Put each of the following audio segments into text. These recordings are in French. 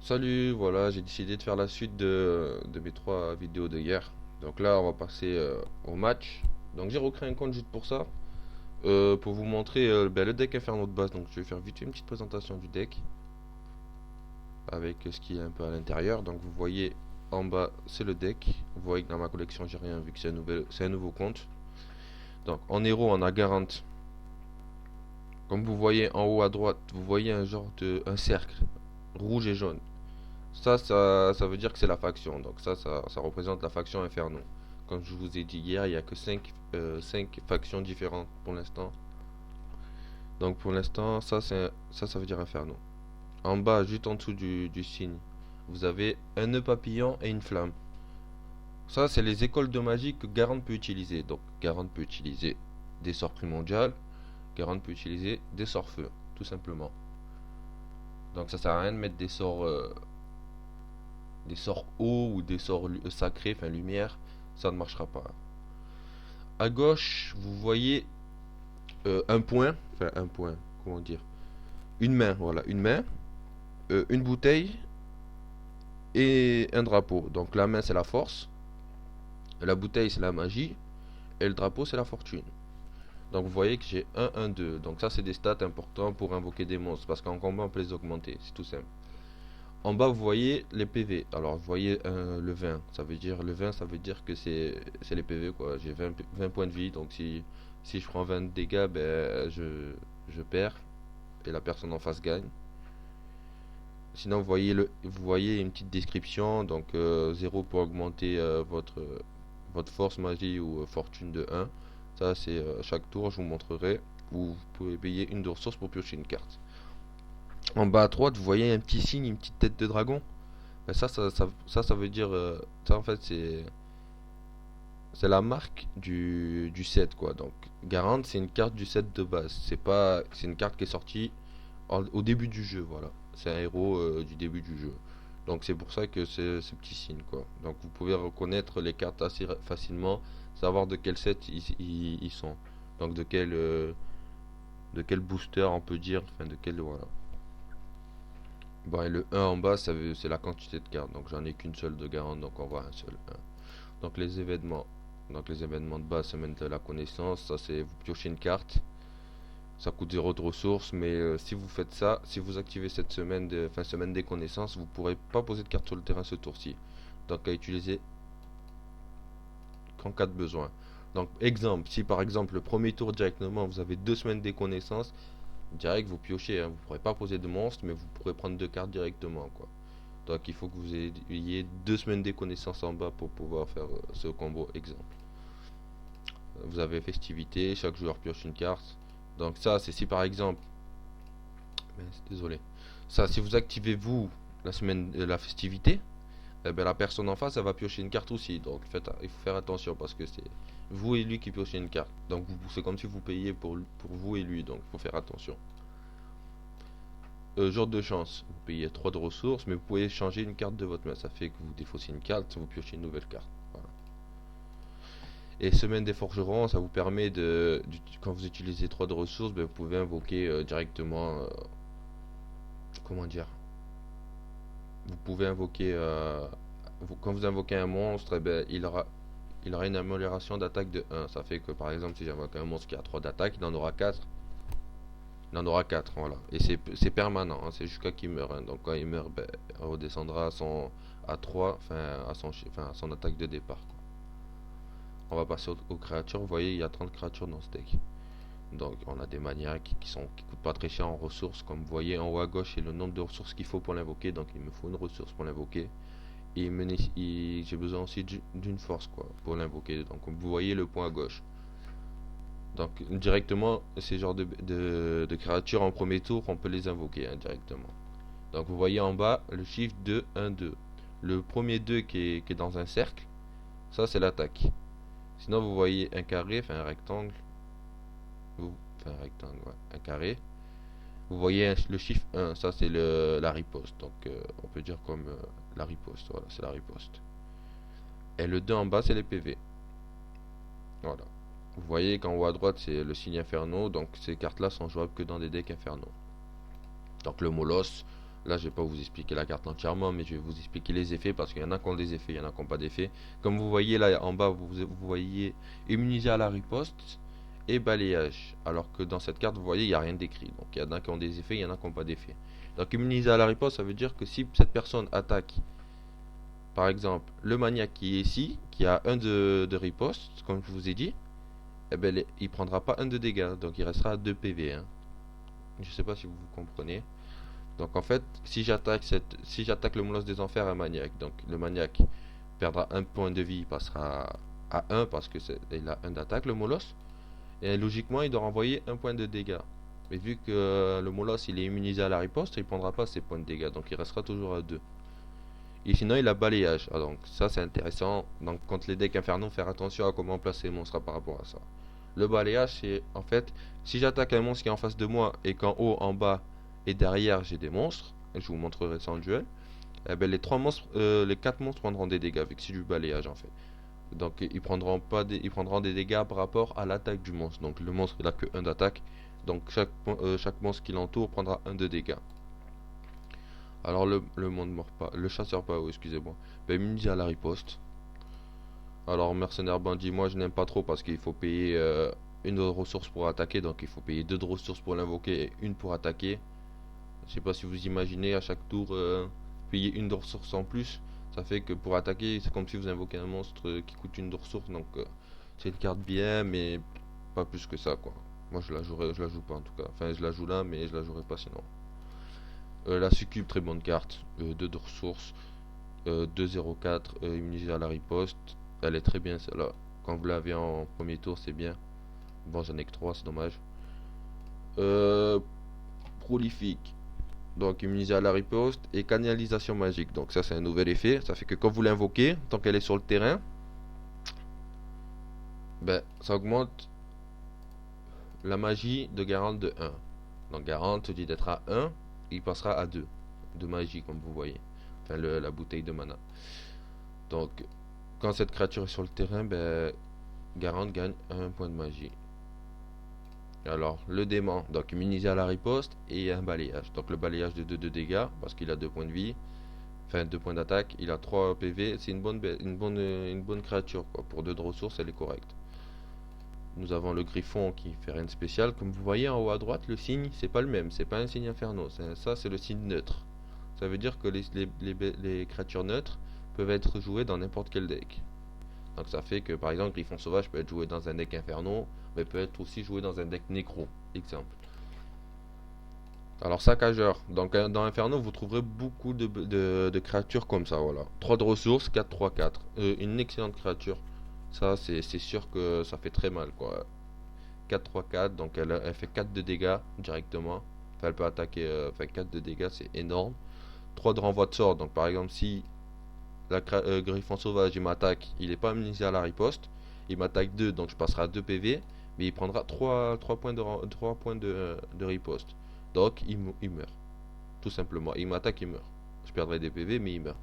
Salut, voilà, j'ai décidé de faire la suite de mes trois vidéos de hier. Donc là, on va passer au match. Donc j'ai recréé un compte juste pour ça, pour vous montrer le deck Inferno de base. Donc je vais faire vite une petite présentation du deck, avec ce qui est un peu à l'intérieur. Donc vous voyez en bas, c'est le deck. Vous voyez que dans ma collection, j'ai rien vu que c'est un nouveau compte. Donc en héros, on a Garant. Comme vous voyez en haut à droite, vous voyez un cercle rouge et jaune. Ça veut dire que c'est la faction. Donc ça représente la faction Inferno. Comme je vous ai dit hier, il n'y a que 5 factions différentes pour l'instant. Donc pour l'instant, ça veut dire Inferno. En bas, juste en dessous du signe, vous avez un nœud papillon et une flamme. Ça, c'est les écoles de magie que Garand peut utiliser. Donc Garand peut utiliser des sorts primordiales. Garand peut utiliser des sorts feu, tout simplement. Donc ça sert à rien de mettre des sorts eau ou des sorts sacrés, enfin lumière, ça ne marchera pas. À gauche, vous voyez un point, comment dire, une main, voilà, une main, une bouteille et un drapeau. Donc la main c'est la force, la bouteille c'est la magie et le drapeau c'est la fortune. Donc vous voyez que j'ai 1, 1, 2. Donc ça c'est des stats importants pour invoquer des monstres parce qu'en combat on peut les augmenter, c'est tout simple. En bas, vous voyez les PV. Alors, vous voyez le 20. Le 20, ça veut dire que c'est les PV, quoi. J'ai 20 points de vie. Donc, si je prends 20 de dégâts, ben, je perds. Et la personne en face gagne. Sinon, vous voyez une petite description. Donc, 0 pour augmenter votre force, magie ou fortune de 1. Ça, c'est chaque tour, je vous montrerai. Où vous pouvez payer une de ressources pour piocher une carte. En bas à droite, vous voyez un petit signe, une petite tête de dragon. Ben ça veut dire. Ça, en fait, c'est la marque du set, quoi. Donc, Garand, c'est une carte du set de base. C'est une carte qui est sortie au début du jeu, voilà. C'est un héros du début du jeu. Donc, c'est pour ça que c'est ce petit signe, quoi. Donc, vous pouvez reconnaître les cartes assez facilement, savoir de quel set ils sont. Donc, de quel booster, on peut dire. Enfin, de quel. Voilà. Bon, et le 1 en bas, c'est la quantité de cartes. Donc j'en ai qu'une seule de Garand, donc on voit un seul 1. Donc les événements. Donc les événements de base, semaine de la connaissance, ça c'est vous piochez une carte. Ça coûte 0 de ressources, mais si vous faites ça, si vous activez cette semaine des connaissances, vous ne pourrez pas poser de carte sur le terrain ce tour-ci. Donc à utiliser qu'en cas de besoin. Donc exemple, si par exemple le premier tour directement vous avez 2 semaines des connaissances, direct vous piochez, hein, vous ne pourrez pas poser de monstres, mais vous pourrez prendre 2 cartes directement, quoi. Donc il faut que vous ayez 2 semaines des connaissances en bas pour pouvoir faire ce combo exemple. Vous avez festivité, chaque joueur pioche une carte. Donc ça c'est si par exemple, désolé, ça si vous activez vous la festivité, eh ben, la personne en face elle va piocher une carte aussi. Donc il faut faire attention parce que c'est vous et lui qui piochez une carte. Donc c'est comme si vous payiez pour vous et lui. Donc il faut faire attention. Jour de chance, vous payez 3 de ressources, mais vous pouvez changer une carte de votre main. Ça fait que vous défaussez une carte, vous piochez une nouvelle carte. Voilà. Et semaine des forgerons, ça vous permet quand vous utilisez 3 de ressources, ben, vous pouvez invoquer directement. Comment dire? Vous pouvez invoquer. Quand vous invoquez un monstre, eh ben, il aura une amélioration d'attaque de 1. Ça fait que par exemple, si j'invoque un monstre qui a 3 d'attaque, il en aura 4. Il en aura 4, voilà. Et c'est permanent, hein, c'est jusqu'à qu'il meure, hein. Donc quand il meurt, ben, on redescendra à 3, enfin, à son attaque de départ, quoi. On va passer aux créatures. Vous voyez, il y a 30 créatures dans ce deck. Donc on a des maniaques qui coûtent pas très cher en ressources. Comme vous voyez en haut à gauche, c'est le nombre de ressources qu'il faut pour l'invoquer. Donc il me faut une ressource pour l'invoquer. Et j'ai besoin aussi d'une force, quoi, pour l'invoquer. Donc comme vous voyez le point à gauche. Donc directement, ces genres de créatures en premier tour, on peut les invoquer, hein, directement. Donc vous voyez en bas le chiffre 2, 1, 2. Le premier 2 qui est dans un cercle, ça c'est l'attaque. Sinon vous voyez un carré, enfin un rectangle, enfin un rectangle, ouais, un carré. Vous voyez le chiffre 1, ça c'est la riposte. Donc on peut dire comme la riposte, voilà, c'est la riposte. Et le 2 en bas c'est les PV. Voilà. Vous voyez qu'en haut à droite c'est le signe inferno, donc ces cartes là sont jouables que dans des decks infernaux. Donc le Molos, Là, je vais pas vous expliquer la carte entièrement, mais je vais vous expliquer les effets parce qu'il y en a qui ont des effets, il y en a qui n'ont pas d'effet. Comme vous voyez là en bas, vous voyez immunisé à la riposte et balayage. Alors que dans cette carte, vous voyez, il n'y a rien d'écrit. Donc il y en a qui ont des effets, il y en a qui n'ont pas d'effet. Donc immunisé à la riposte, ça veut dire que si cette personne attaque, par exemple, le maniaque qui est ici, qui a un de riposte, comme je vous ai dit, eh ben, il prendra pas un de dégâts, donc il restera à 2 PV. Hein. Je sais pas si vous comprenez. Donc en fait, si j'attaque le molosse des enfers à un maniaque, donc le maniaque perdra un point de vie, il passera à 1 parce que il a un d'attaque le molosse. Et logiquement, il doit renvoyer un point de dégâts. Mais vu que le molosse il est immunisé à la riposte, il prendra pas ses points de dégâts, donc il restera toujours à 2. Et sinon, il a balayage. Ah, donc ça c'est intéressant. Donc contre les decks infernaux, faire attention à comment placer les monstres par rapport à ça. Le balayage, c'est en fait, si j'attaque un monstre qui est en face de moi et qu'en haut, en bas et derrière j'ai des monstres, et je vous montrerai ça en duel, eh ben, les 4 monstres prendront des dégâts, vu que c'est du balayage en fait. Donc ils prendront des dégâts par rapport à l'attaque du monstre. Donc le monstre il a que 1 d'attaque, donc chaque monstre qui l'entoure prendra 1 de dégâts. Alors le monde mort pas, le chasseur pas, oui, excusez-moi. Ben, immunisé à la riposte. Alors mercenaire bandit, moi je n'aime pas trop parce qu'il faut payer une ressource pour attaquer, donc il faut payer 2 de ressources pour l'invoquer et une pour attaquer. Je sais pas si vous imaginez à chaque tour payer une de ressources en plus. Ça fait que pour attaquer, c'est comme si vous invoquez un monstre qui coûte une de ressources, donc c'est une carte bien, mais pas plus que ça quoi. Moi je la joue pas en tout cas. Enfin je la joue là, mais je la jouerai pas sinon. La succube, très bonne carte, 2 de ressources, 2-0-4, immunisée à la riposte. Elle est très bien celle-là. Quand vous l'avez en premier tour, c'est bien. Bon, j'en ai que 3, c'est dommage. Euh, Prolifique. Donc immunisé à la riposte et canalisation magique. Donc ça c'est un nouvel effet. Ça fait que quand vous l'invoquez, tant qu'elle est sur le terrain, ben ça augmente la magie de Garante de 1. Donc Garante, au lieu d'être à 1, il passera à 2 de magie comme vous voyez. Enfin la bouteille de mana. Donc quand cette créature est sur le terrain, ben Garante gagne 1 point de magie. Alors, le démon, donc immunisé à la riposte et un balayage. Donc, le balayage de 2 de dégâts, parce qu'il a 2 points de vie, enfin 2 points d'attaque, il a 3 PV. C'est une bonne créature, quoi. Pour 2 de ressources, elle est correcte. Nous avons le griffon qui fait rien de spécial. Comme vous voyez en haut à droite, le signe, c'est pas le même, c'est pas un signe inferno. Ça, c'est le signe neutre. Ça veut dire que les créatures neutres peuvent être jouées dans n'importe quel deck. Donc ça fait que par exemple Griffon Sauvage peut être joué dans un deck Inferno, mais peut être aussi joué dans un deck Nécro, exemple. Alors saccageur, donc dans Inferno vous trouverez beaucoup de créatures comme ça, voilà. 3 de ressources, 4-3-4. Une excellente créature. Ça c'est sûr que ça fait très mal quoi. 4-3-4, donc elle fait 4 de dégâts directement. Enfin elle peut attaquer, enfin 4 de dégâts c'est énorme. 3 de renvoi de sort, donc par exemple si Griffon Sauvage, il m'attaque, il n'est pas immunisé à la riposte. Il m'attaque 2, donc je passerai à 2 PV. Mais il prendra 3 points, 3 points de riposte. Donc il meurt. Tout simplement. Il m'attaque, il meurt. Je perdrai des PV, mais il meurt.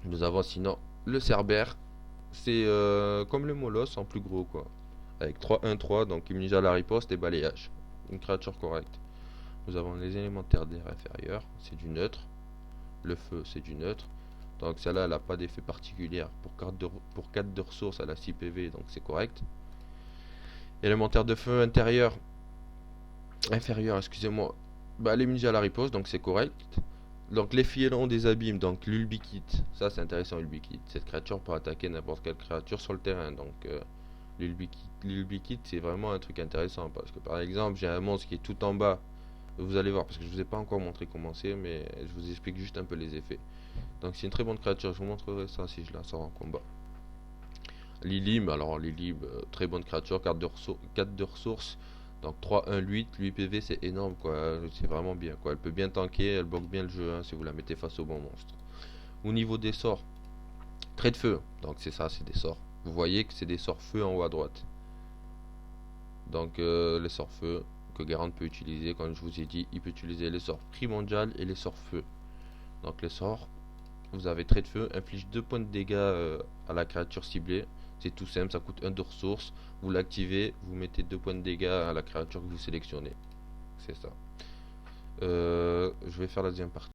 Nous avons sinon le Cerbère. C'est comme le Molosse en plus gros, quoi. Avec 3-1-3, donc immunisé à la riposte et balayage. Une créature correcte. Nous avons les élémentaires d'air inférieurs. C'est du neutre. Le feu, c'est du neutre. Donc celle-là, elle n'a pas d'effet particulier. Pour 4 de ressources, elle a 6 PV, donc c'est correct. Élémentaire de feu inférieur, excusez-moi. Bah, elle est mise à la riposte, donc c'est correct. Donc les filons des abîmes, donc l'Ulbikit. Ça, c'est intéressant, l'Ulbikit. Cette créature peut attaquer n'importe quelle créature sur le terrain. Donc l'Ulbikit, c'est vraiment un truc intéressant. Parce que par exemple, j'ai un monstre qui est tout en bas. Vous allez voir, parce que je vous ai pas encore montré comment c'est, mais je vous explique juste un peu les effets. Donc c'est une très bonne créature, je vous montrerai ça si je la sors en combat. Lilim, alors Lilim, très bonne créature, 4 de ressources, donc 3-1-8, 8 PV c'est énorme quoi, c'est vraiment bien quoi, elle peut bien tanker, elle bloque bien le jeu hein, si vous la mettez face au bon monstre. Au niveau des sorts, trait de feu, donc c'est ça, c'est des sorts. Vous voyez que c'est des sorts feu en haut à droite. Donc les sorts feu que Garant peut utiliser, comme je vous ai dit, il peut utiliser les sorts primordial et les sorts feu. Donc les sorts, vous avez trait de feu, inflige 2 points de dégâts à la créature ciblée. C'est tout simple, ça coûte 1 de ressources. Vous l'activez, vous mettez 2 points de dégâts à la créature que vous sélectionnez. C'est ça. Je vais faire la deuxième partie.